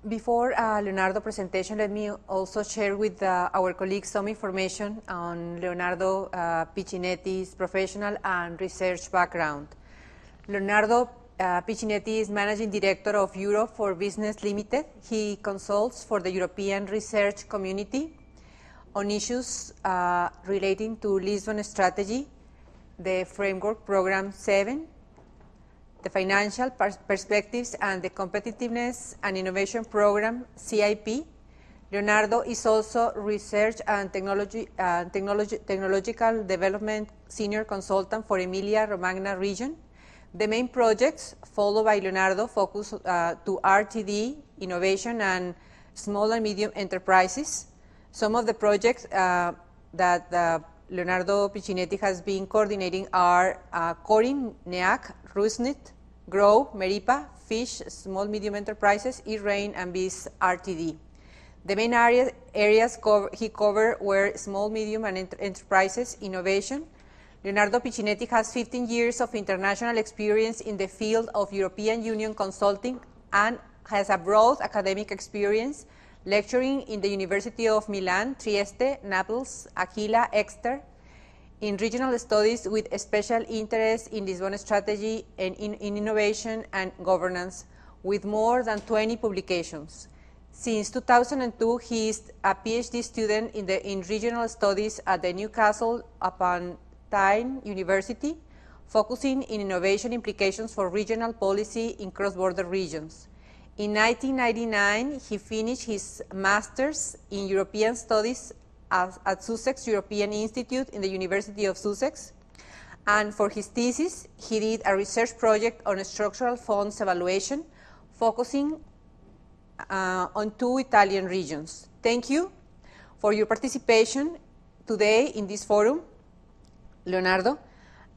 Before Leonardo's presentation, let me also share with our colleagues some information on Leonardo Piccinetti's professional and research background. Leonardo Piccinetti is Managing Director of Europe for Business Limited. He consults for the European research community on issues relating to Lisbon Strategy, the Framework Program 7, the Financial Perspectives and the Competitiveness and Innovation Program, CIP. Leonardo is also Research and Technological Development Senior Consultant for Emilia-Romagna region. The main projects followed by Leonardo focus to RTD, innovation, and small and medium enterprises. Some of the projects that Leonardo Piccinetti has been coordinating are Corin, NEAC, Rusnit, Grow, Meripa, Fish, Small Medium Enterprises, E-Rain, and Biz RTD. The main areas he covered were small, medium, and enterprises, innovation. Leonardo Piccinetti has 15 years of international experience in the field of European Union consulting and has a broad academic experience lecturing in the University of Milan, Trieste, Naples, Aquila, Exeter, in regional studies with a special interest in Lisbon strategy and in innovation and governance, with more than 20 publications. Since 2002, he is a PhD student in regional studies at the Newcastle upon Tyne University, focusing in innovation implications for regional policy in cross-border regions. In 1999, he finished his Master's in European Studies at Sussex European Institute in the University of Sussex. And for his thesis, he did a research project on structural funds evaluation, focusing on 2 Italian regions. Thank you for your participation today in this forum, Leonardo.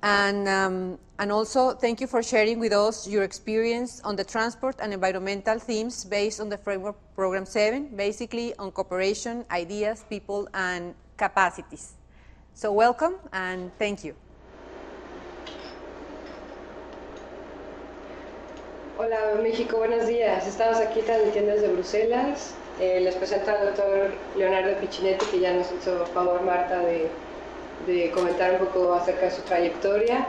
And also, thank you for sharing with us your experience on the transport and environmental themes based on the Framework Program 7, basically on cooperation, ideas, people, and capacities. So welcome, and thank you. Hola, México, buenos días. Estamos aquí transmitiendo desde Bruselas. Les presento al doctor Leonardo Piccinetti, que ya nos hizo favor, Marta, de comentar un poco acerca de su trayectoria.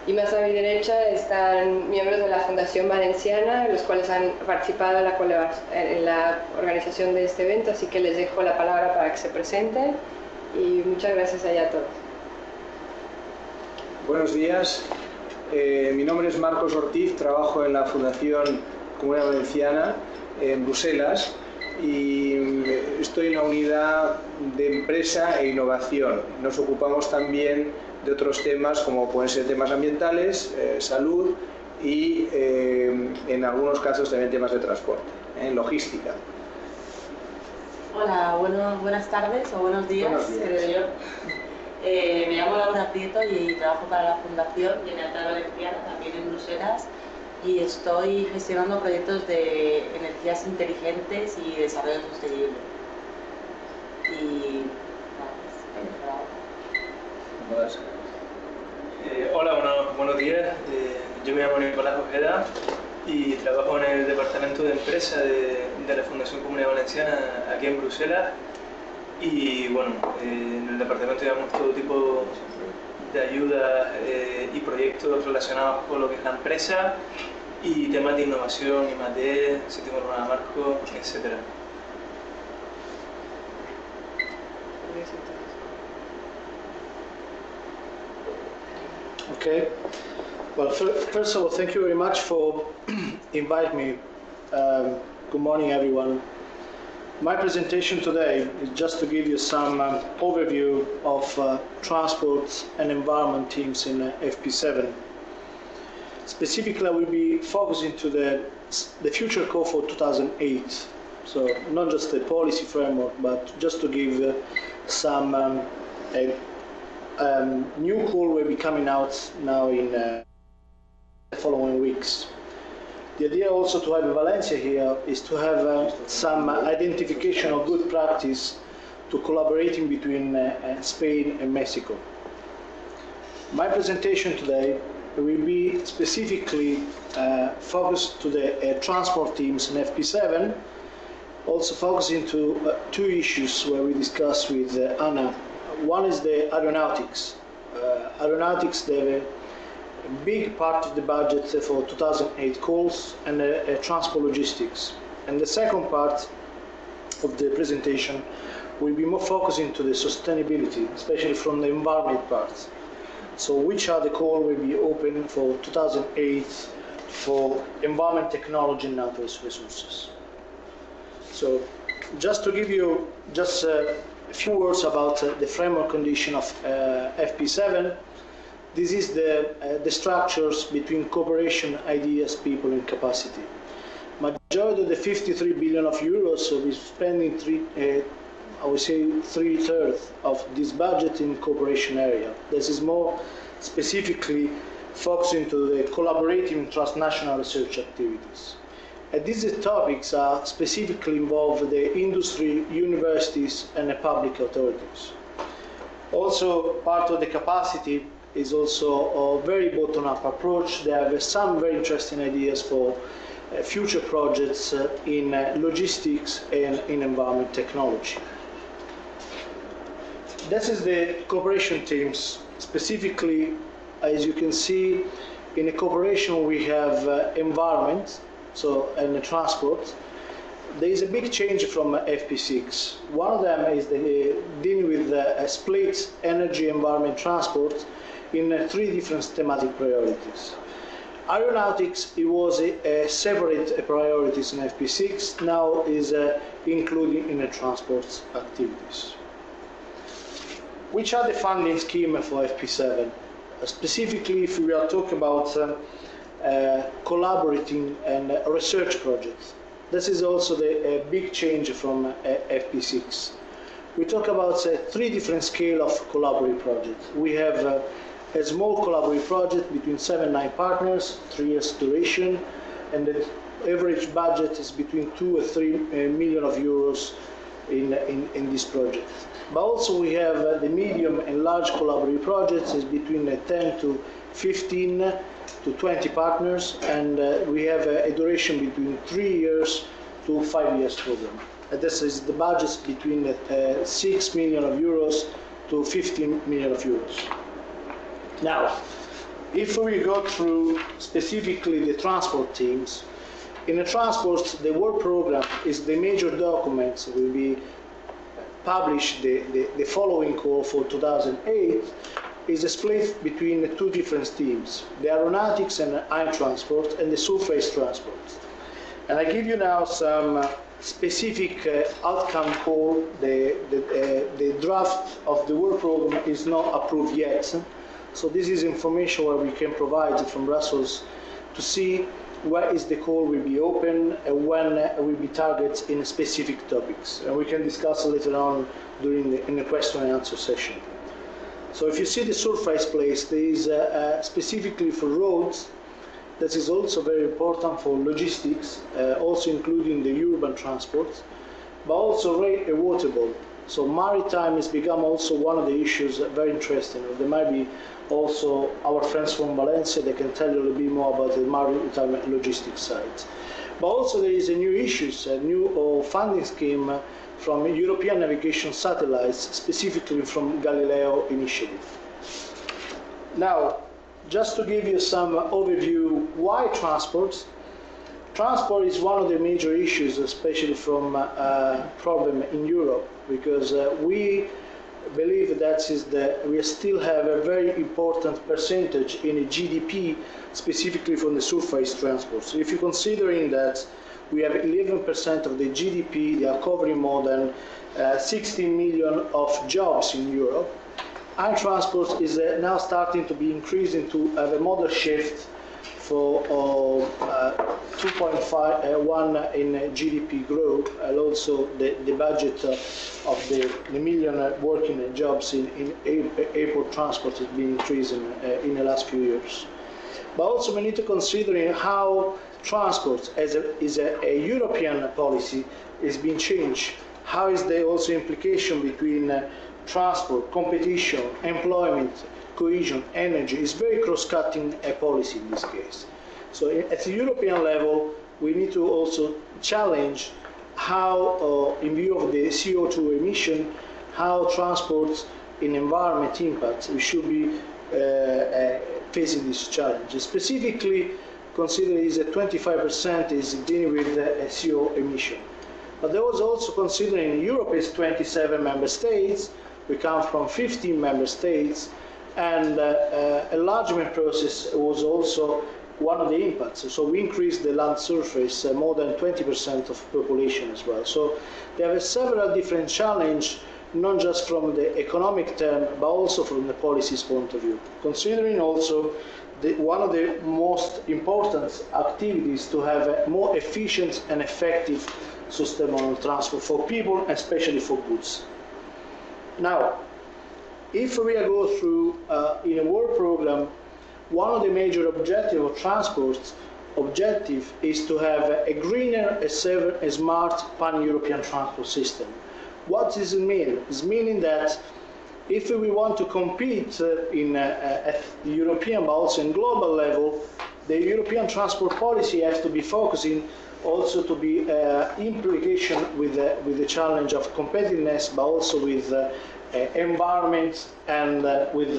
Y más a mi derecha están miembros de la Fundación Valenciana, los cuales han participado en la organización de este evento, así que les dejo la palabra para que se presenten y muchas gracias allá a todos. Buenos días, mi nombre es Marcos Ortiz, trabajo en la Fundación Comunidad Valenciana en Bruselas y estoy en la unidad de empresa e innovación. Nos ocupamos también de otros temas como pueden ser temas ambientales, salud y en algunos casos también temas de transporte, logística. Hola, buenas tardes o buenos días. Me llamo Laura Prieto y trabajo para la Fundación Valenciana, también en Bruselas, y estoy gestionando proyectos de energías inteligentes y desarrollo sostenible. Y hola, buenos días. Yo me llamo Nicolás Ojeda y trabajo en el departamento de empresa de la Fundación Comunidad Valenciana aquí en Bruselas. Y bueno, en el departamento llevamos todo tipo de ayudas y proyectos relacionados con lo que es la empresa y temas de innovación, I+D, sistema urbano marco, etc. Okay. Well, first of all, thank you very much for inviting me. Good morning, everyone. My presentation today is just to give you some overview of transport and environment teams in FP7. Specifically, I will be focusing to the future call for 2008. So not just the policy framework, but just to give some new call will be coming out now in the following weeks. The idea also to have Valencia here is to have some identification of good practice to collaborating between Spain and Mexico. My presentation today will be specifically focused to the transport teams in FP7, also focusing to two issues where we discuss with Anna. One is the aeronautics. Aeronautics, they have a big part of the budget for 2008 calls and transport logistics. And the second part of the presentation will be more focusing to the sustainability, especially from the environment part. So which are the calls will be open for 2008 for environment, technology and natural resources. So just to give you just a few words about the framework condition of FP7, this is the structures between cooperation, ideas, people and capacity. Majority of the 53 billion of euros, so we're spending I would say 3/3 of this budget in cooperation area. This is more specifically focusing to the collaborative transnational research activities. And these topics are specifically involve the industry, universities and the public authorities. Also part of the capacity is also a very bottom-up approach. They have some very interesting ideas for future projects in logistics and in environment technology. This is the cooperation teams. Specifically, as you can see, in the cooperation we have environment, and the transport. There is a big change from FP6. One of them is dealing with split energy, environment, transport in 3 different thematic priorities. Aeronautics, it was a separate priorities in FP6, now is included in the transport activities. Which are the funding scheme for FP7? Specifically, if we are talking about collaborating and research projects, this is also a big change from FP6. We talk about 3 different scale of collaborative projects. We have a small collaborative project between 7-9 partners, 3 years duration, and the average budget is between 2 or 3 million of euros in this project. But also we have the medium and large collaborative projects is between 10 to 15 to 20 partners, and we have a duration between 3 years to 5 years program. And this is the budgets between 6 million of euros to 15 million of euros. Now, if we go through specifically the transport teams, in the transport, the work program is the major documents will be published. The following call for 2008 is split between the 2 different teams, the aeronautics and air transport and the surface transport. And I give you now some specific outcome call. The draft of the work program is not approved yet. So this is information where we can provide from Brussels to see where is the call will be open and when will be targets in specific topics. And we can discuss later on in the question and answer session. So if you see the surface place, there is specifically for roads, that is also very important for logistics, also including the urban transport, but also rail and waterborne. So maritime has become also one of the issues very interesting. There might be also our friends from Valencia, they can tell you a little bit more about the maritime logistics side. But also there is a new issues, a new funding scheme from European navigation satellites, specifically from Galileo initiative. Now, just to give you some overview, why transport? Transport is one of the major issues, especially from problem in Europe, because we believe that we still have a very important percentage in the GDP, specifically from the surface transport. So if you're considering that we have 11% of the GDP, they are covering more than 16 million of jobs in Europe. Air transport is now starting to be increasing to have a model shift for 2.1 in GDP growth, and also the budget of the million working jobs in airport transport has been increasing in the last few years. But also we need to consider how transport is a European policy is being changed. How is there also implication between transport, competition, employment, cohesion, energy? Is very cross-cutting policy in this case. So at the European level, we need to also challenge how, in view of the CO2 emission, how transport in environment impacts, we should be facing these challenges. Specifically, consider is that 25% is dealing with CO emission. But there was also considering Europe is 27 member states, we come from 15 member states, and enlargement process was also one of the impacts. So we increased the land surface more than 20% of population as well. So there are several different challenges, not just from the economic term, but also from the policies point of view. Considering also one of the most important activities to have a more efficient and effective sustainable transport for people, especially for goods. Now, if we go through in a work program, one of the major objectives of transport objective is to have a greener, a safer, a smart pan-European transport system. What does it mean? It's meaning that if we want to compete at the European but also in global level, the European transport policy has to be focusing also to be implication with the challenge of competitiveness, but also with environment and with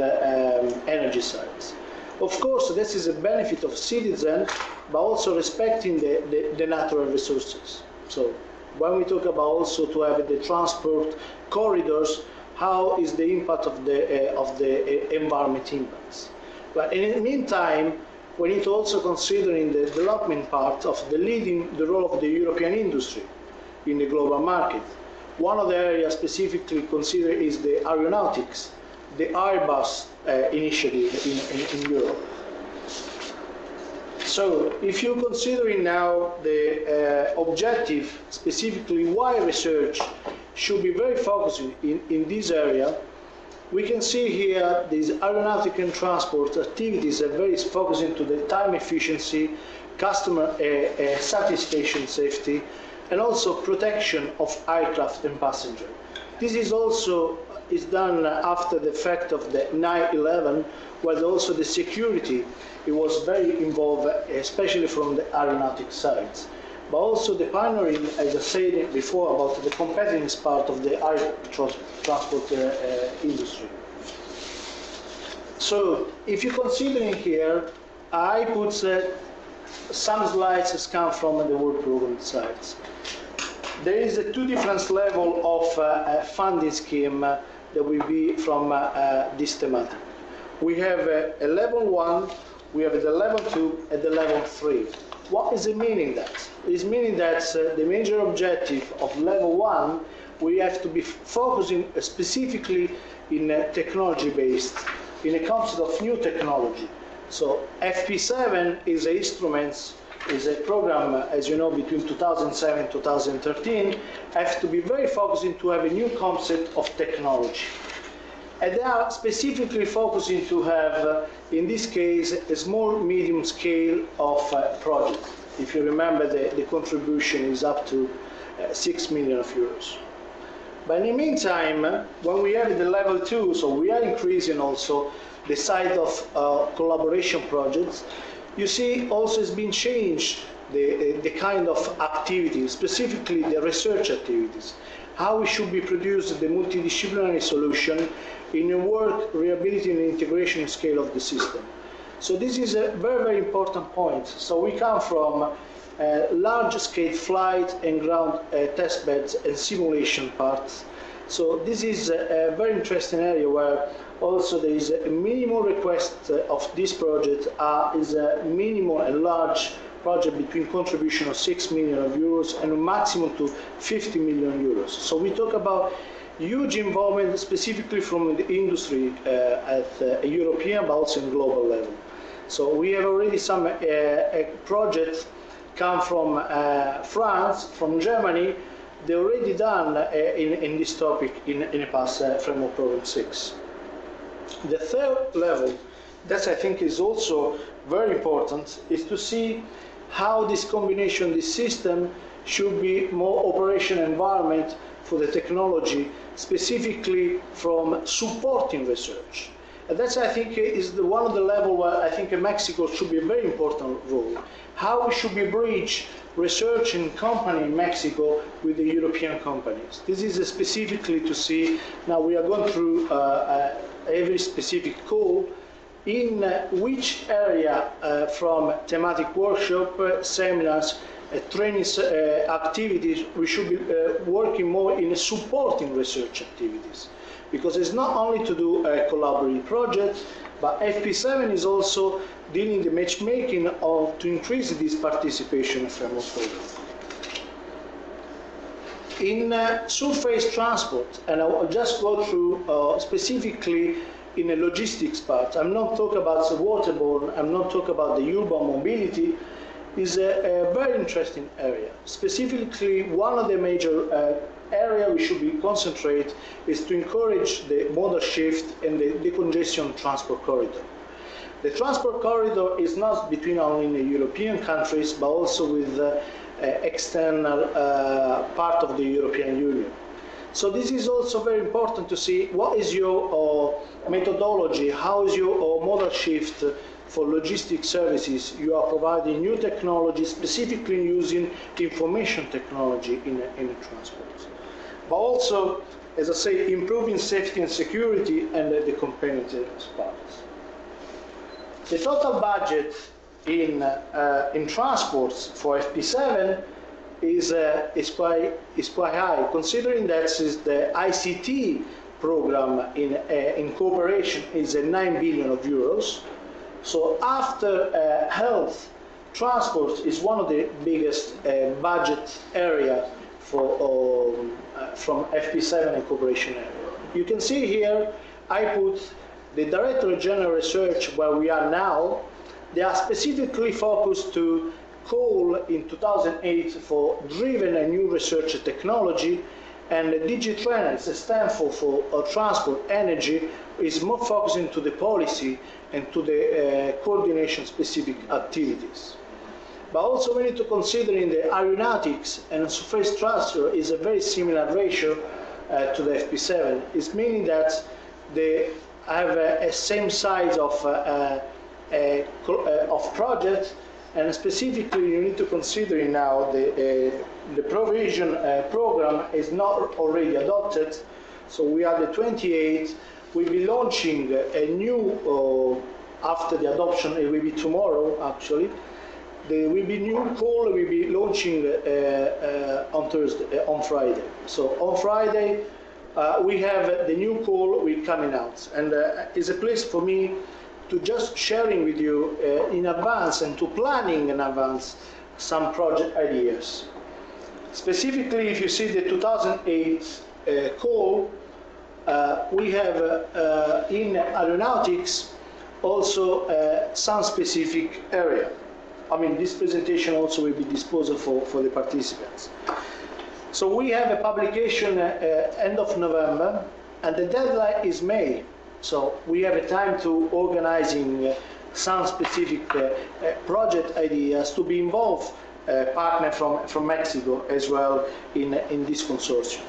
energy sides. Of course, this is a benefit of citizens, but also respecting the natural resources. So when we talk about also to have the transport corridors, how is the impact of the environment impacts? But in the meantime, we need to also consider in the development part of the role of the European industry in the global market. One of the areas specifically considered is the aeronautics, the Airbus initiative in Europe. So if you're considering now the objective, specifically why research should be very focused in this area, we can see here these aeronautic and transport activities are very focused into the time efficiency, customer satisfaction, safety, and also protection of aircraft and passenger. This is also done after the fact of the 9/11, where also the security it was very involved, especially from the aeronautic sides. But also the pioneering, as I said before, about the competitiveness part of the air transport industry. So if you're considering here, I put some slides that come from the work program sides. There is a two different level of funding scheme that will be from this thematic. We have a level 1, we have the level 2, and the level 3. What is it meaning that? It's meaning that the major objective of level 1, we have to be focusing specifically in technology-based, in a concept of new technology. So FP7 is an instrument, is a program, as you know, between 2007 and 2013, has to be very focusing to have a new concept of technology. And they are specifically focusing to have, in this case, a small, medium scale of project. If you remember, the contribution is up to 6 million euros. But in the meantime, when we have the level 2, so we are increasing also the size of collaboration projects, you see also has been changed the kind of activities, specifically the research activities, how we should be produced the multidisciplinary solution in a work, reliability and integration scale of the system. So this is a very, very important point. So we come from large-scale flight and ground test beds and simulation parts. So this is a very interesting area where also there is a minimum request of this project is a minimum and large project between contribution of 6 million euros and a maximum to 50 million euros. So we talk about huge involvement specifically from the industry at a European but also in global level. So we have already some projects come from France, from Germany. They already done in this topic in the past framework program 6. The third level, that I think is also very important, is to see how this combination, this system, should be more operation environment for the technology, specifically from supporting research. And that's, I think, is one of the level where I think Mexico should be a very important role. How should we bridge research and company in Mexico with the European companies? This is specifically to see, now we are going through every specific call, in which area from thematic workshop, seminars, training activities, we should be working more in supporting research activities. Because it's not only to do a collaborative project, but FP7 is also dealing the matchmaking to increase this participation framework program. In surface transport, and I will just go through specifically in the logistics part. I'm not talking about the waterborne, I'm not talking about the urban mobility, is a very interesting area. Specifically, one of the major area we should be concentrate is to encourage the modal shift and the decongestion transport corridor. The transport corridor is not between only the European countries, but also with the external part of the European Union. So this is also very important to see what is your methodology, how is your modal shift for logistics services. You are providing new technology, specifically using information technology in transport. But also, as I say, improving safety and security and the competitive parts. The total budget in transports for FP7 is quite high, considering that is the ICT program in cooperation is 9 billion of euros. So after health, transport is one of the biggest budget area for from FP7 and cooperation area. You can see here I put the Director General Research where we are now. They are specifically focused to call in 2008 for driven a new research technology, and the DigiTrend, it's a stand for transport energy, is more focusing to the policy and to the coordination specific activities. But also we need to consider in the aeronautics and surface transfer is a very similar ratio to the FP7. It's meaning that they have a same size of project, and specifically you need to consider now the provision program is not already adopted. So we are the 28. We'll be launching a new, after the adoption, it will be tomorrow actually. There will be new call, we'll be launching on Friday. So on Friday, we have the new call will coming out, and it's a place for me to just sharing with you in advance and to planning in advance some project ideas. Specifically, if you see the 2008 call, we have in aeronautics also some specific area. I mean, this presentation also will be disposed for the participants. So we have a publication end of November, and the deadline is May. So we have a time to organizing some specific project ideas to be involved partner from Mexico as well in this consortium.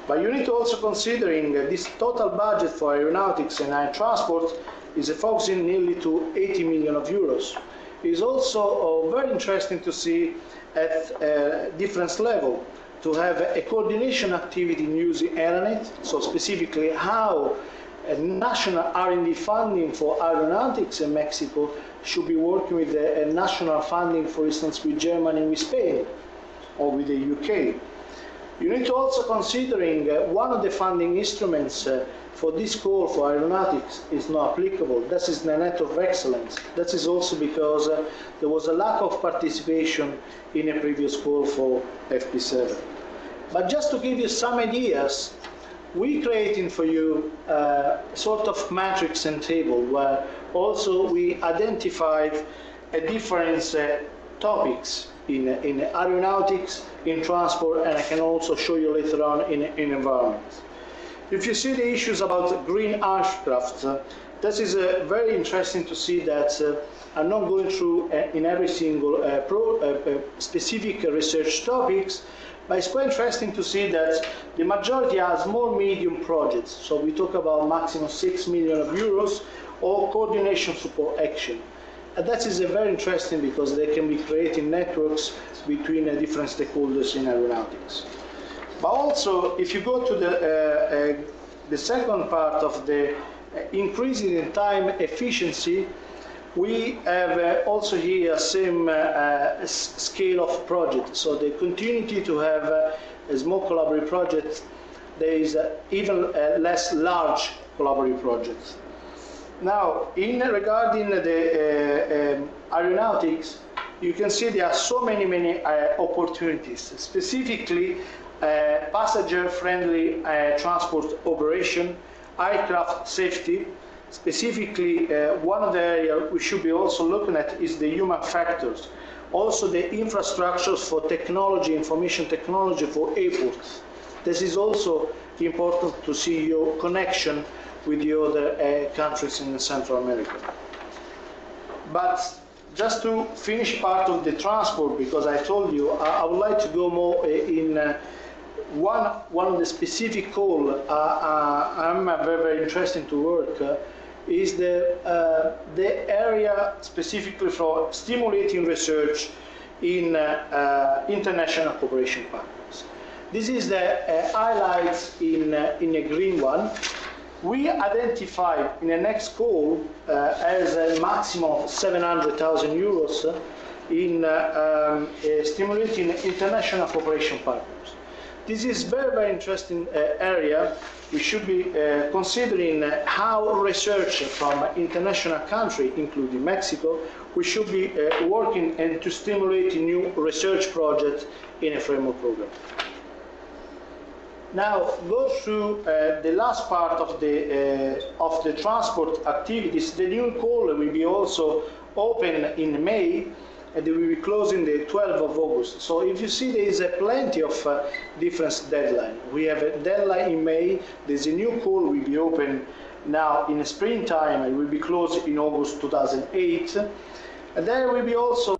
But you need to also considering this total budget for aeronautics and air transport is focusing nearly to 80 million of euros. It's also very interesting to see at different level to have a coordination activity in using Aeronet, so specifically how a national R&D funding for aeronautics in Mexico should be working with a national funding, for instance, with Germany and with Spain, or with the UK. You need to also considering one of the funding instruments for this call for aeronautics is not applicable. That is the net of excellence. That is also because there was a lack of participation in a previous call for FP7. But just to give you some ideas, we creating for you a sort of matrix and table where also we identified a different topics in aeronautics, in transport, and I can also show you later on in environment. If you see the issues about green aircraft, this is very interesting to see that I'm not going through in every single specific research topics, but it's quite interesting to see that the majority are small, medium projects. So we talk about maximum 6 million euros or coordination support action. And that is very interesting because they can be creating networks between different stakeholders in aeronautics. But also, if you go to the second part of the increasing in time efficiency, we have also here same scale of project. So the continuity to have a small collaborative project, there is even less large collaborative projects. Now, regarding the aeronautics, you can see there are so many opportunities, specifically passenger-friendly transport operation, aircraft safety. Specifically, one of the areas we should be also looking at is the human factors. Also the infrastructures for technology, information technology for airports. This is also important to see your connection with the other countries in Central America. But just to finish part of the transport, because I told you I would like to go more in one of the specific goals I'm very interested to work is the area specifically for stimulating research in international cooperation partners. This is the highlights in a green one. We identified in the next goal as a maximum of 700,000 euros in stimulating international cooperation partners. This is very interesting area. We should be considering how research from international country, including Mexico, we should be working and to stimulate new research projects in a framework program. Now, go through the last part of the transport activities. The new call will be also open in May, and they will be closing the 12th of August. So if you see, there is plenty of different deadlines. We have a deadline in May. There's a new call will be open now in the springtime. It will be closed in August 2008. And then we'll be also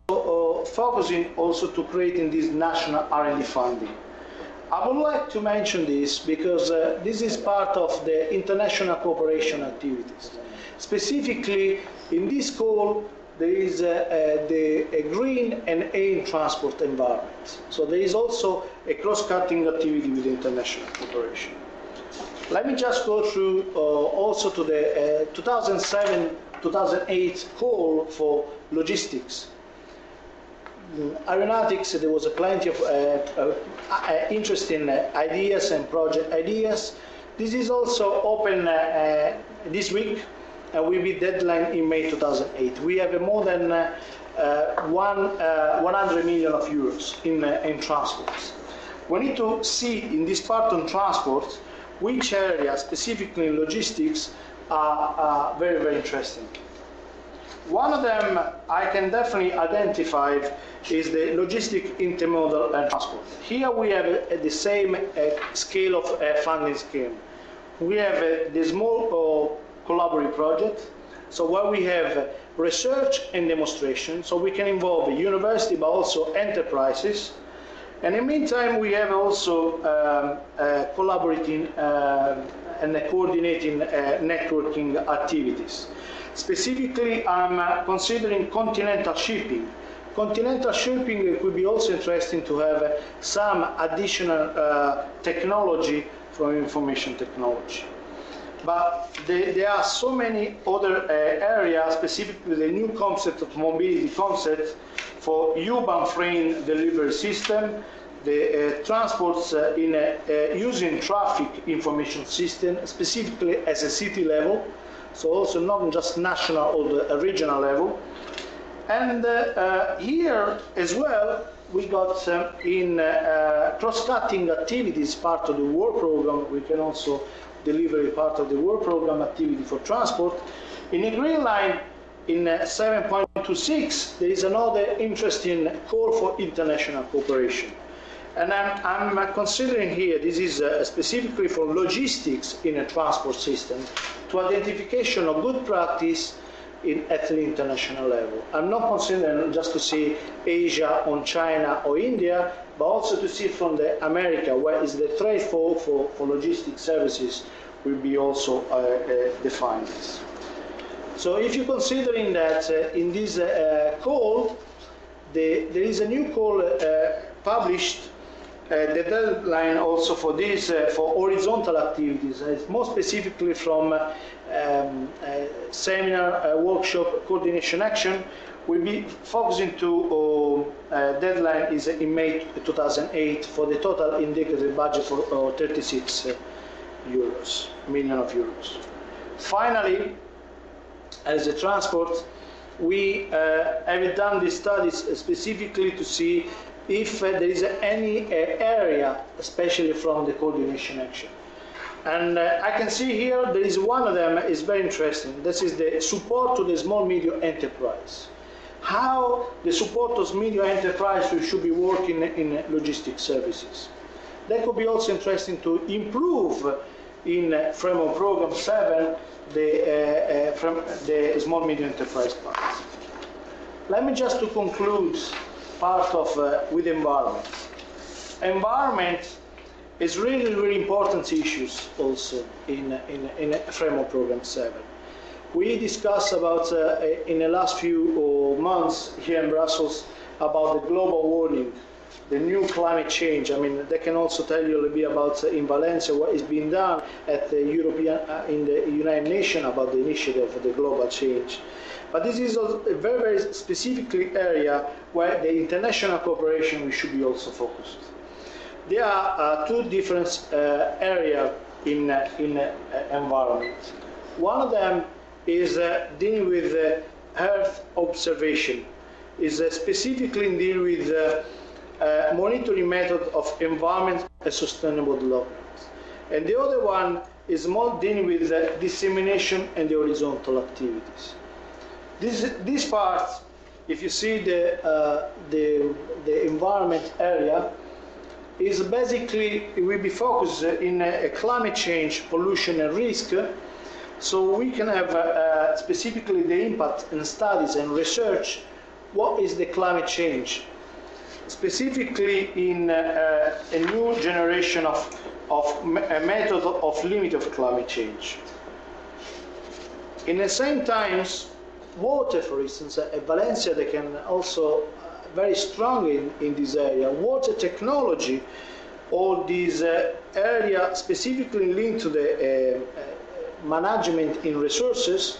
focusing also to creating this national R&D funding. I would like to mention this because this is part of the international cooperation activities. Specifically, in this call, there is a green and air transport environment. So there is also a cross-cutting activity with international cooperation. Let me just go through also to the 2007-2008 call for logistics. Aeronautics, there was plenty of interesting ideas and project ideas. This is also open this week and will be deadline in May 2008. We have more than 100 million of euros in transports. We need to see in this part on transport which areas, specifically in logistics, are very interesting. One of them I can definitely identify is the logistic intermodal and transport. Here we have the same scale of funding scheme. We have the small collaborative project, so where we have research and demonstration, so we can involve the university but also enterprises. And in the meantime, we have also collaborating and coordinating networking activities. Specifically, I'm considering continental shipping. Continental shipping, it would be also interesting to have some additional technology from information technology. But there are so many other areas, specifically the new concept of mobility concept for urban freight delivery system, the transports in using traffic information system, specifically as a city level, so also not just national or the regional level. And here as well, we got in cross-cutting activities, part of the work program. We can also deliver part of the work program activity for transport. In the green line, in 7.26, there is another interesting call for international cooperation. And I'm considering here, this is specifically for logistics in a transport system, to identification of good practice at the international level. I'm not considering just to see Asia on China or India, but also to see from the America, where is the trade for logistics services will be also defined. So if you're considering that in this call, there is a new call published, the deadline also for this, for horizontal activities, more specifically from seminar, workshop, coordination action, will be focusing to deadline is in May 2008 for the total indicative budget for 36 million euros. Finally, as a transport, we have done these studies specifically to see if there is any area, especially from the coordination action. And I can see here there is one of them is very interesting. This is the support to the small medium enterprise. How the support to medium enterprise should be working in logistics services. That could be also interesting to improve in framework program 7 from the small medium enterprise part. Let me just to conclude part of with environment. Environment is really important issues also in framework program 7. We discussed about in the last few months here in Brussels about the global warming, the new climate change. I mean, they can also tell you a little bit about in Valencia what is being done at the European in the United Nations about the initiative for the global change. But this is a very specific area where the international cooperation we should be also focused. There are two different areas in environment. One of them is dealing with Earth observation, is specifically dealing with monitoring method of environment and sustainable development. And the other one is more dealing with dissemination and the horizontal activities. This part, if you see the environment area, is basically, it will be focused in climate change, pollution and risk, so we can have specifically the impact in studies and research, what is the climate change, specifically in a new generation of a method of limit of climate change. In the same times, water, for instance, at Valencia, they can also very strong in this area. Water technology, or this area specifically linked to the management in resources,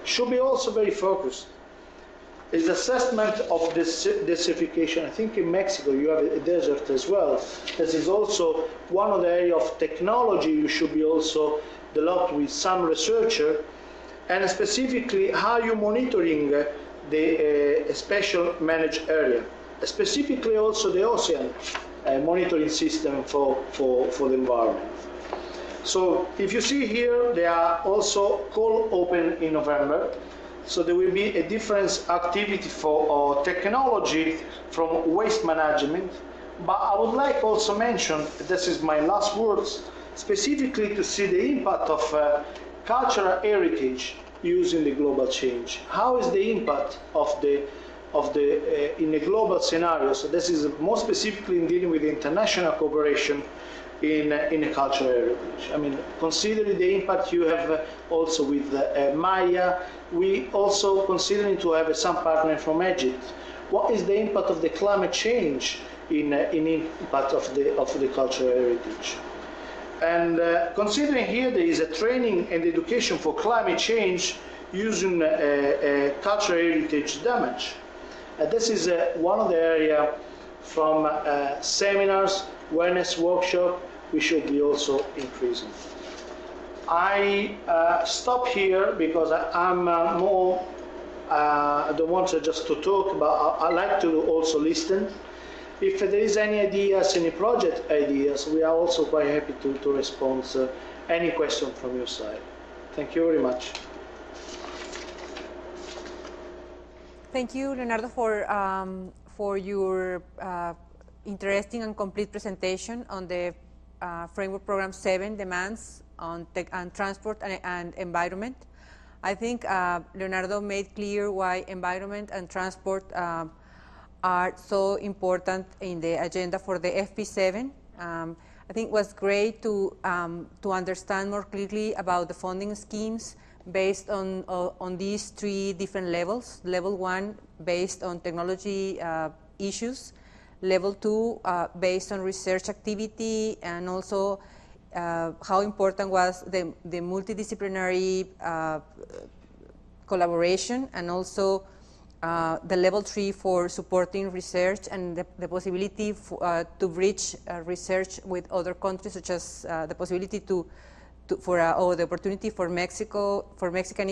should be also very focused. Is assessment of desertification. I think in Mexico you have a desert as well. This is also one of the areas of technology you should be also developed with some researcher, and specifically how you monitoring the special managed area, specifically also the ocean monitoring system for the environment. So if you see here, there are also call open in November. So there will be a different activity for technology from waste management. But I would like also mention, this is my last words, specifically to see the impact of cultural heritage using the global change. How is the impact of the in a global scenario? So this is more specifically in dealing with international cooperation in a cultural heritage. I mean, considering the impact you have also with Maya, we also considering to have some partner from Egypt. What is the impact of the climate change in impact of the cultural heritage? And considering here there is a training and education for climate change using cultural heritage damage. This is one of the areas from seminars, awareness workshop, we should be also increasing. I stop here because I'm more, I don't want to just to talk, but I like to also listen. If there is any ideas, any project ideas, we are also quite happy to respond to any question from your side. Thank you very much. Thank you, Leonardo, for your interesting and complete presentation on the Framework Program 7 demands on transport and environment. I think Leonardo made clear why environment and transport are so important in the agenda for the FP7. I think it was great to understand more clearly about the funding schemes based on these three different levels. Level 1 based on technology issues, level 2 based on research activity, and also how important was the multidisciplinary collaboration, and also the level 3 for supporting research and the possibility to bridge research with other countries, such as the possibility or the opportunity for Mexican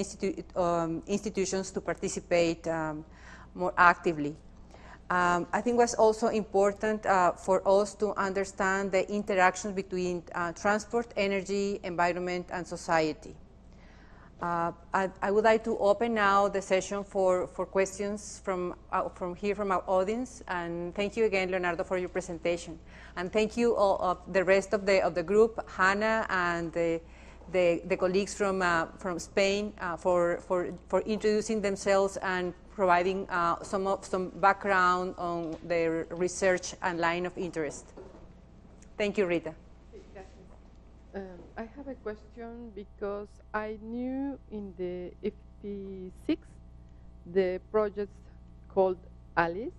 institutions to participate more actively. I think it was also important for us to understand the interactions between transport, energy, environment, and society. I would like to open now the session for questions from our audience, and thank you again, Leonardo, for your presentation, and thank you all of the rest of the group, Hannah and the colleagues from Spain for introducing themselves and providing some background on their research and line of interest. Thank you, Rita. I have a question because I knew in the FP6 the projects called ALICE,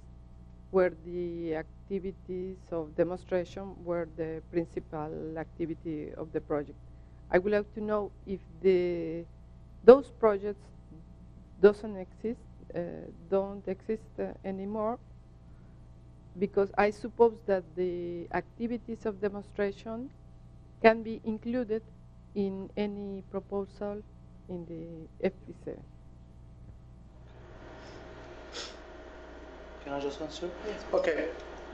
where the activities of demonstration were the principal activity of the project. I would like to know if those projects don't exist anymore, because I suppose that the activities of demonstration can be included in any proposal in the FP7. Can I just answer? Yes. Okay.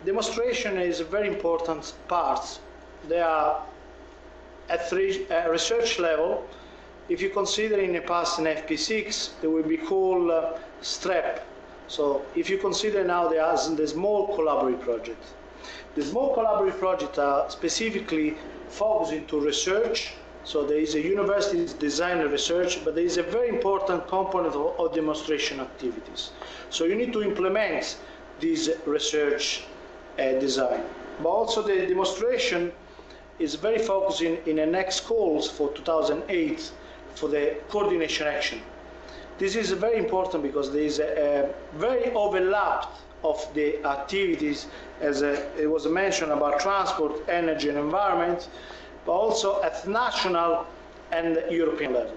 Demonstration is a very important part. They are at research level. If you consider in the past in FP6, they will be called STREP. So if you consider now the small collaborative project. The small collaborative projects are specifically focused into research. So there is a university design and research, but there is a very important component of demonstration activities. So you need to implement this research design. But also the demonstration is very focused in the next calls for 2008 for the coordination action. This is very important because there is a very overlap of the activities, as it was mentioned about transport, energy and environment, but also at national and European level.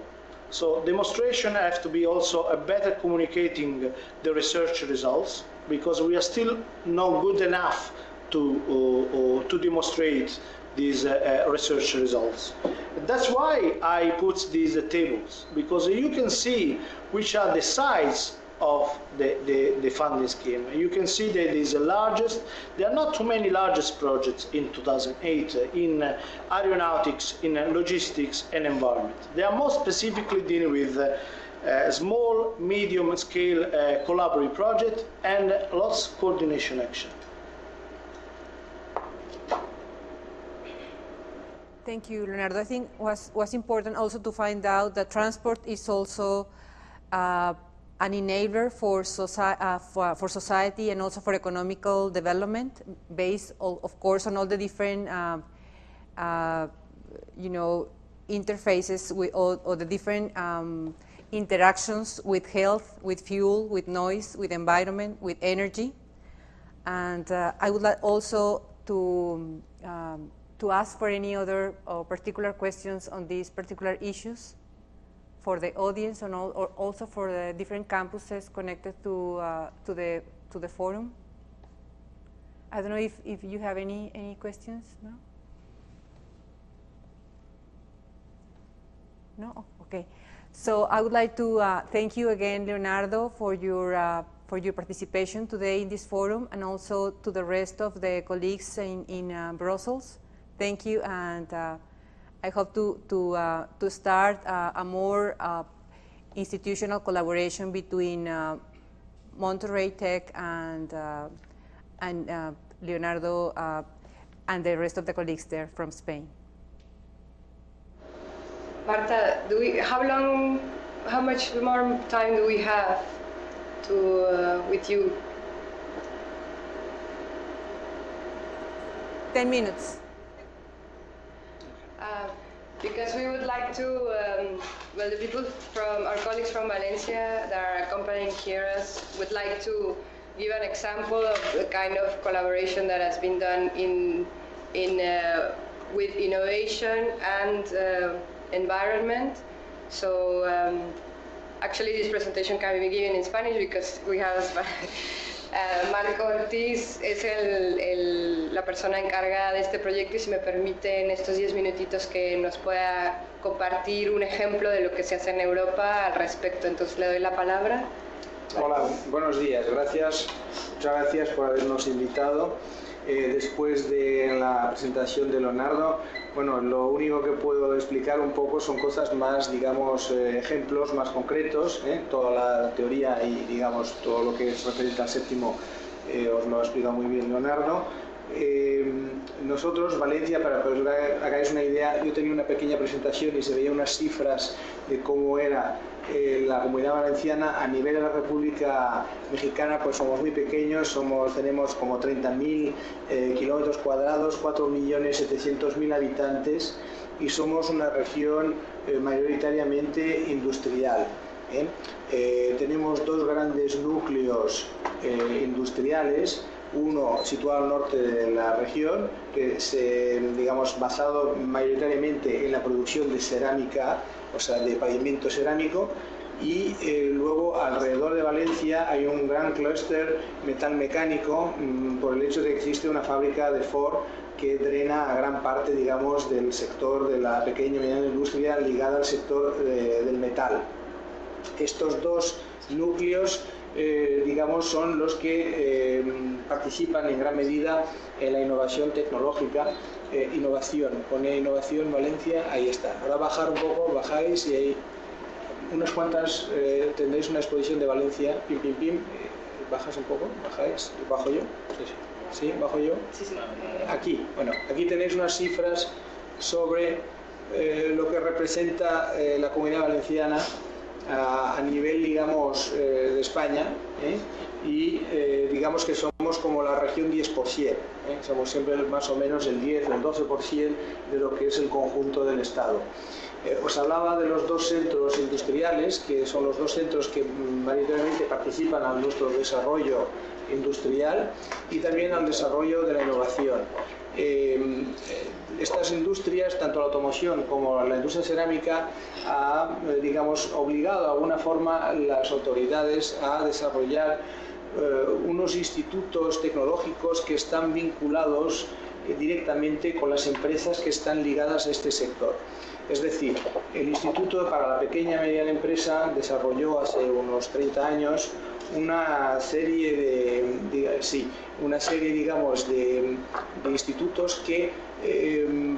So demonstration has to be also a better communicating the research results, because we are still not good enough to demonstrate these research results. That's why I put these tables, because you can see which are the size of the funding scheme. You can see that it is the largest. There are not too many largest projects in 2008 in aeronautics, in logistics and environment. They are more specifically dealing with small, medium scale collaborative project and lots of coordination action. Thank you, Leonardo. I think was important also to find out that transport is also an enabler for society and also for economical development, based, of course, on all the different, interfaces with all the different interactions with health, with fuel, with noise, with environment, with energy. And I would like also to ask for any other particular questions on these particular issues for the audience, and or also for the different campuses connected to the forum. I don't know if you have any questions. No. No. Oh, okay. So I would like to thank you again, Leonardo, for your participation today in this forum, and also to the rest of the colleagues in Brussels. Thank you, and I hope to start a more institutional collaboration between Monterrey Tech and Leonardo and the rest of the colleagues there from Spain. Marta, how much more time do we have to with you? 10 minutes. Because we would like to, well, the people from, our colleagues from Valencia that are accompanying here would like to give an example of the kind of collaboration that has been done with innovation and environment. So actually this presentation can be given in Spanish because we have Marco Ortiz es la persona encargada de este proyecto, y si me permite en estos 10 minutitos que nos pueda compartir un ejemplo de lo que se hace en Europa al respecto. Entonces le doy la palabra. Hola, buenos días, gracias, muchas gracias por habernos invitado. Después de la presentación de Leonardo, bueno, lo único que puedo explicar un poco son cosas más, digamos, ejemplos más concretos. Toda la teoría y, digamos, todo lo que es referente al séptimo os lo ha explicado muy bien Leonardo. Nosotros, Valencia, para que os hagáis una idea, yo tenía una pequeña presentación y se veía unas cifras de cómo era la Comunidad Valenciana. A nivel de la República Mexicana pues somos muy pequeños, tenemos como 30.000 kilómetros cuadrados, 4.700.000 habitantes, y somos una región mayoritariamente industrial. Tenemos dos grandes núcleos industriales, uno situado al norte de la región, que es, digamos, basado mayoritariamente en la producción de cerámica, o sea, de pavimento cerámico, y luego alrededor de Valencia hay un gran clúster metalmecánico por el hecho de que existe una fábrica de Ford que drena a gran parte, digamos, del sector de la pequeña y mediana industria ligada al sector del metal. Estos dos núcleos digamos, son los que participan en gran medida en la innovación tecnológica. Innovación, pone innovación Valencia, ahí está. Ahora bajar un poco, bajáis y hay unas cuantas, tendréis una exposición de Valencia, pim, pim, pim, bajas un poco, bajáis, bajo yo, sí, bajo yo, aquí, bueno, aquí tenéis unas cifras sobre lo que representa la Comunidad Valenciana a nivel, digamos, de España, y digamos que somos como la región 10%, somos siempre más o menos el 10 o el 12% de lo que es el conjunto del Estado. Os hablaba de los dos centros industriales, que son los dos centros que mayoritariamente participan a nuestro desarrollo industrial y también al desarrollo de la innovación. Estas industrias, tanto la automoción como la industria cerámica, ha, digamos, obligado de alguna forma a las autoridades a desarrollar unos institutos tecnológicos que están vinculados directamente con las empresas que están ligadas a este sector. Es decir, el Instituto para la Pequeña y Mediana Empresa desarrolló hace unos 30 años una serie digamos, de institutos que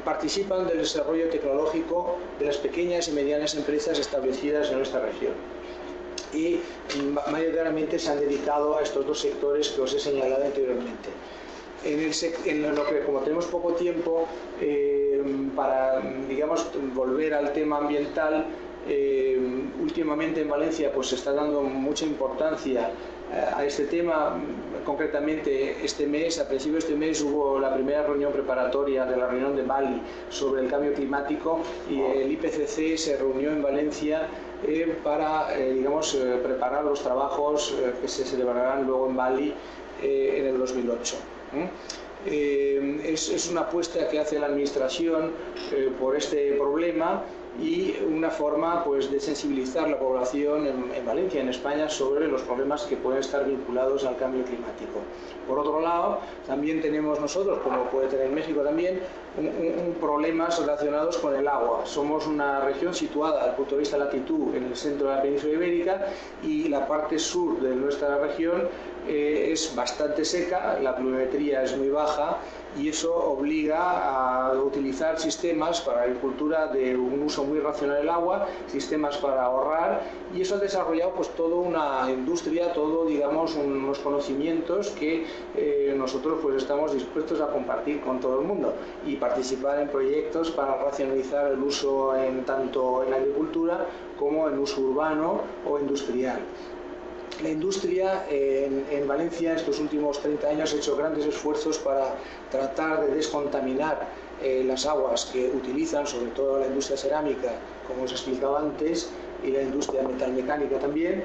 participan del desarrollo tecnológico de las pequeñas y medianas empresas establecidas en nuestra región. Y mayoritariamente se han dedicado a estos dos sectores que os he señalado anteriormente. En lo que, como tenemos poco tiempo, para, digamos, volver al tema ambiental, últimamente en Valencia pues se está dando mucha importancia a este tema. Concretamente este mes, a principios de este mes, hubo la primera reunión preparatoria de la reunión de Bali sobre el cambio climático, y el IPCC se reunió en Valencia para, digamos, preparar los trabajos que se celebrarán luego en Bali en el 2008. Es una apuesta que hace la Administración por este problema, y una forma, pues, de sensibilizar la población en Valencia, en España, sobre los problemas que pueden estar vinculados al cambio climático. Por otro lado, también tenemos nosotros, como puede tener México también, problemas relacionados con el agua. Somos una región situada, desde el punto de vista de latitud, en el centro de la península ibérica, y la parte sur de nuestra región es bastante seca, la pluviometría es muy baja, y eso obliga a utilizar sistemas para agricultura de un uso muy racional del agua, sistemas para ahorrar, y eso ha desarrollado pues toda una industria, todo digamos unos conocimientos que nosotros pues estamos dispuestos a compartir con todo el mundo y participar en proyectos para racionalizar el uso tanto en la agricultura como en uso urbano o industrial. La industria en Valencia estos últimos 30 años ha hecho grandes esfuerzos para tratar de descontaminar las aguas que utilizan, sobre todo la industria cerámica, como os explicaba antes, y la industria metalmecánica también.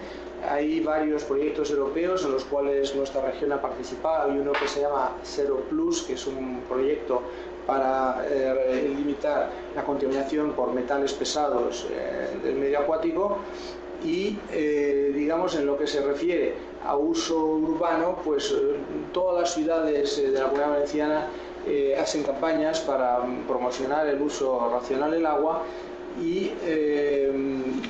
Hay varios proyectos europeos en los cuales nuestra región ha participado. Hay uno que se llama Zero Plus, que es un proyecto para limitar la contaminación por metales pesados del medio acuático. Y digamos en lo que se refiere a uso urbano, pues todas las ciudades de la Comunidad Valenciana hacen campañas para promocionar el uso racional del agua, y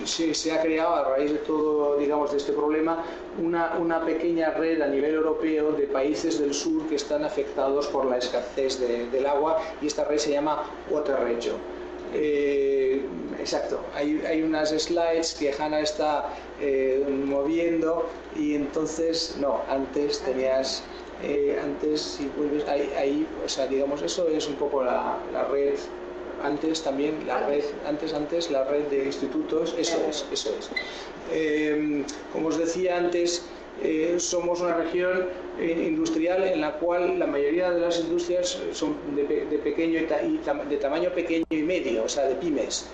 se ha creado a raíz de todo, digamos, de este problema una pequeña red a nivel europeo de países del sur que están afectados por la escasez del agua, y esta red se llama Water Regio. Exacto, hay unas slides que Hanna está moviendo, y entonces, no, antes tenías, antes si vuelves, ahí, o sea, digamos, eso es un poco la red, antes también, la red, antes la red de institutos, eso es. Como os decía antes, somos una región industrial en la cual la mayoría de las industrias son de pequeño de tamaño pequeño y medio, o sea, de pymes.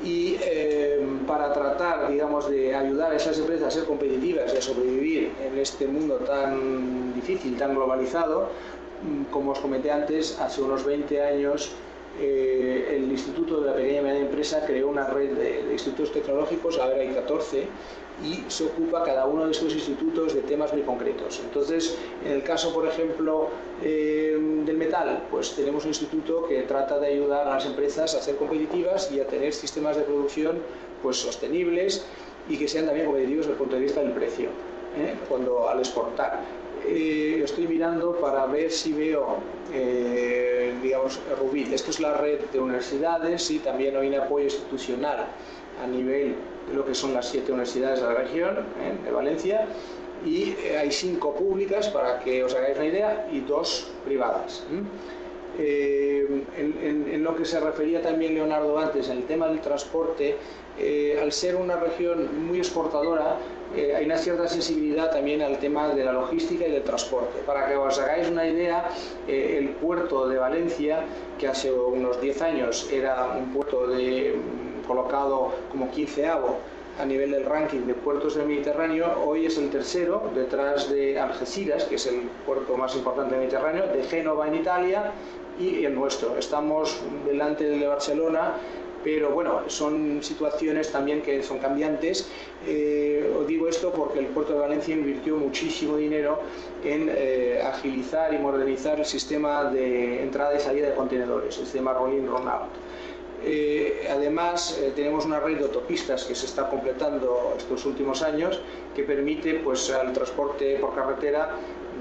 Y para tratar, digamos, de ayudar a esas empresas a ser competitivas y a sobrevivir en este mundo tan difícil, tan globalizado, como os comenté antes, hace unos 20 años el Instituto de la Pequeña y Mediana Empresa creó una red de institutos tecnológicos, ahora hay 14, y se ocupa cada uno de estos institutos de temas muy concretos. Entonces, en el caso, por ejemplo, del metal, pues tenemos un instituto que trata de ayudar a las empresas a ser competitivas y a tener sistemas de producción pues sostenibles y que sean también competitivos desde el punto de vista del precio, al exportar. Estoy mirando para ver si veo, digamos, Rubí. Esto es la red de universidades, y también hay un apoyo institucional a nivel de lo que son las 7 universidades de la región, de Valencia, y hay 5 públicas, para que os hagáis una idea, y 2 privadas. En lo que se refería también Leonardo antes, en el tema del transporte, al ser una región muy exportadora, hay una cierta sensibilidad también al tema de la logística y del transporte. Para que os hagáis una idea, el puerto de Valencia, que hace unos 10 años era un puerto colocado como 15avo a nivel del ranking de puertos del Mediterráneo, hoy es el tercero, detrás de Algeciras, que es el puerto más importante del Mediterráneo, de Génova en Italia, y el nuestro. Estamos delante del de Barcelona, pero bueno, son situaciones también que son cambiantes. Os digo esto porque el puerto de Valencia invirtió muchísimo dinero en agilizar y modernizar el sistema de entrada y salida de contenedores, el sistema Roll-in Roll-out. Además, tenemos una red de autopistas que se está completando estos últimos años, que permite pues al transporte por carretera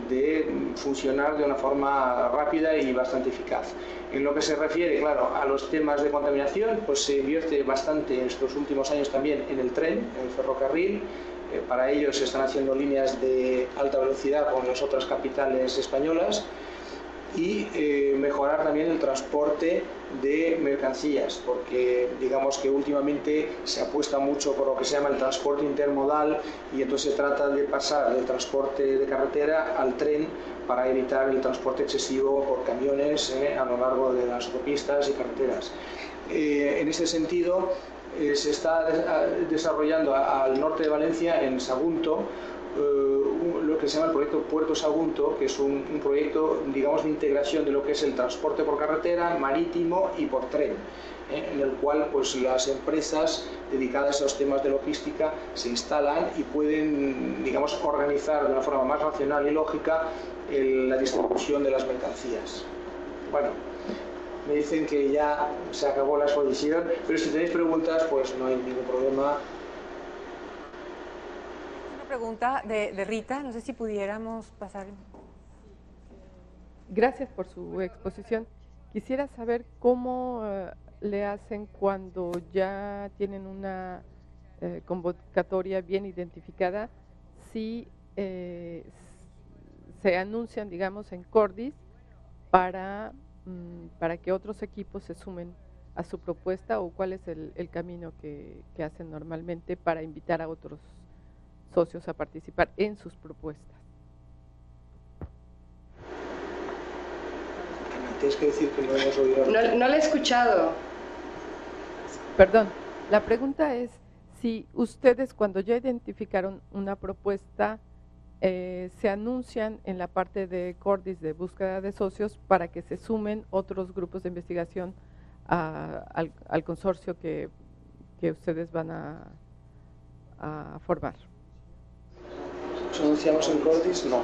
de funcionar de una forma rápida y bastante eficaz. En lo que se refiere, claro, a los temas de contaminación, pues se invierte bastante en estos últimos años también en el tren, en el ferrocarril. Para ello se están haciendo líneas de alta velocidad con las otras capitales españolas, y mejorar también el transporte de mercancías, porque digamos que últimamente se apuesta mucho por lo que se llama el transporte intermodal, y entonces se trata de pasar del transporte de carretera al tren para evitar el transporte excesivo por camiones a lo largo de las autopistas y carreteras. En este sentido, se está desarrollando al norte de Valencia, en Sagunto, lo que se llama el proyecto Puerto Sagunto, que es un proyecto, digamos, de integración de lo que es el transporte por carretera, marítimo y por tren, en el cual pues las empresas dedicadas a los temas de logística se instalan y pueden, digamos, organizar de una forma más racional y lógica la distribución de las mercancías. Bueno, me dicen que ya se acabó la exposición, pero si tenéis preguntas, pues no hay ningún problema. Pregunta de Rita, no sé si pudiéramos pasar. Gracias por su exposición. Quisiera saber cómo le hacen cuando ya tienen una convocatoria bien identificada, si se anuncian, digamos, en Cordis para que otros equipos se sumen a su propuesta, o cuál es el camino que hacen normalmente para invitar a otros socios a participar en sus propuestas. Tienes que decir que no hemos oído. No le he escuchado. Perdón, la pregunta es si ustedes, cuando ya identificaron una propuesta, se anuncian en la parte de Cordis de búsqueda de socios para que se sumen otros grupos de investigación al consorcio que ustedes van a formar. ¿Nos anunciamos en Cordis? No.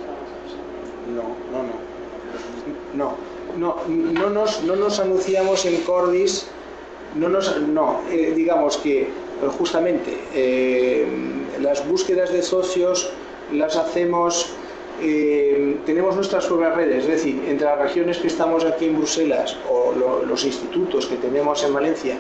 No nos anunciamos en Cordis. Digamos que justamente las búsquedas de socios las hacemos, tenemos nuestras propias redes, es decir, entre las regiones que estamos aquí en Bruselas o los institutos que tenemos en Valencia,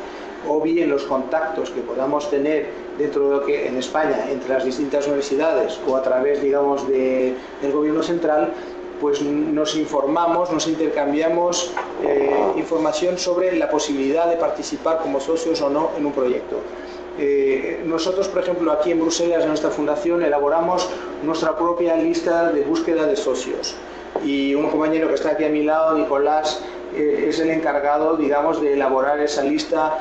o bien los contactos que podamos tener dentro de lo que en España entre las distintas universidades o a través, digamos, del gobierno central, pues nos informamos, nos intercambiamos información sobre la posibilidad de participar como socios o no en un proyecto. Nosotros, por ejemplo, aquí en Bruselas, en nuestra fundación, elaboramos nuestra propia lista de búsqueda de socios. Y un compañero que está aquí a mi lado, Nicolás, es el encargado, digamos, de elaborar esa lista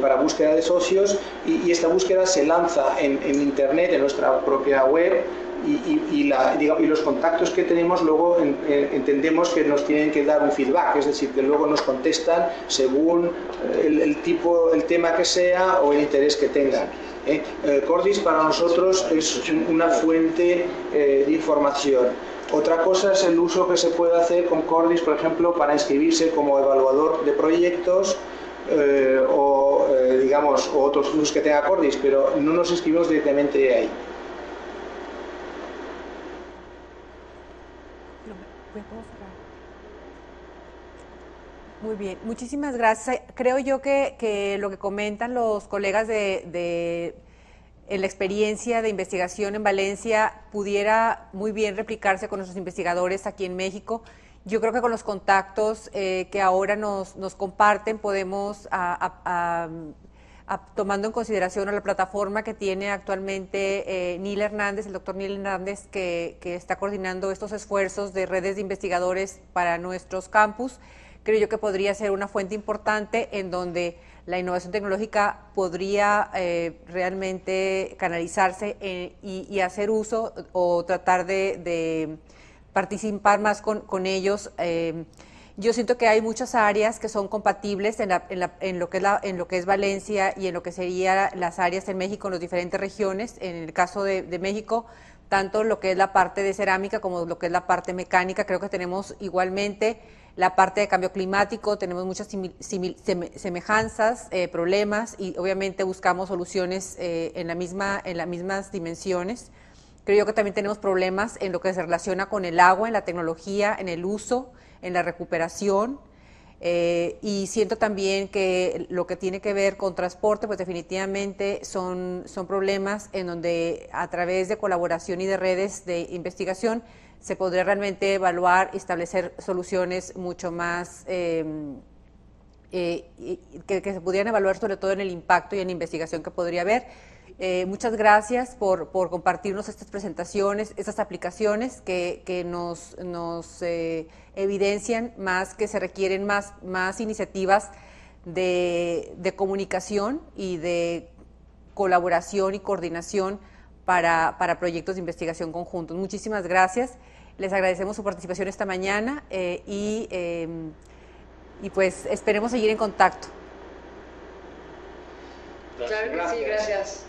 para búsqueda de socios, y esta búsqueda se lanza en Internet, en nuestra propia web, y los contactos que tenemos luego entendemos que nos tienen que dar un feedback, es decir, que luego nos contestan según el tema que sea o el interés que tengan. Cordis para nosotros es una fuente de información. Otra cosa es el uso que se puede hacer con Cordis, por ejemplo, para inscribirse como evaluador de proyectos o otros usos que tenga Cordis, pero no nos inscribimos directamente ahí. Muy bien, muchísimas gracias. Creo yo que lo que comentan los colegas en la experiencia de investigación en Valencia pudiera muy bien replicarse con nuestros investigadores aquí en México. Yo creo que con los contactos que ahora nos comparten podemos, tomando en consideración a la plataforma que tiene actualmente Neil Hernández, el doctor Neil Hernández, que está coordinando estos esfuerzos de redes de investigadores para nuestros campus, creo yo que podría ser una fuente importante en donde la innovación tecnológica podría realmente canalizarse y hacer uso o tratar de participar más con ellos. Yo siento que hay muchas áreas que son compatibles en lo que es Valencia y en lo que serían las áreas en México, en las diferentes regiones. En el caso de México, tanto lo que es la parte de cerámica como lo que es la parte mecánica, creo que tenemos igualmente la parte de cambio climático, tenemos muchas semejanzas, problemas, y obviamente buscamos soluciones en las mismas dimensiones. Creo yo que también tenemos problemas en lo que se relaciona con el agua, en la tecnología, en el uso, en la recuperación, y siento también que lo que tiene que ver con transporte, pues definitivamente son problemas en donde a través de colaboración y de redes de investigación se podría realmente evaluar y establecer soluciones mucho más que se pudieran evaluar sobre todo en el impacto y en la investigación que podría haber. Muchas gracias por compartirnos estas presentaciones, estas aplicaciones que nos evidencian más que se requieren más iniciativas de comunicación y de colaboración y coordinación para proyectos de investigación conjuntos. Muchísimas gracias. Les agradecemos su participación esta mañana y pues esperemos seguir en contacto. Claro que sí, gracias.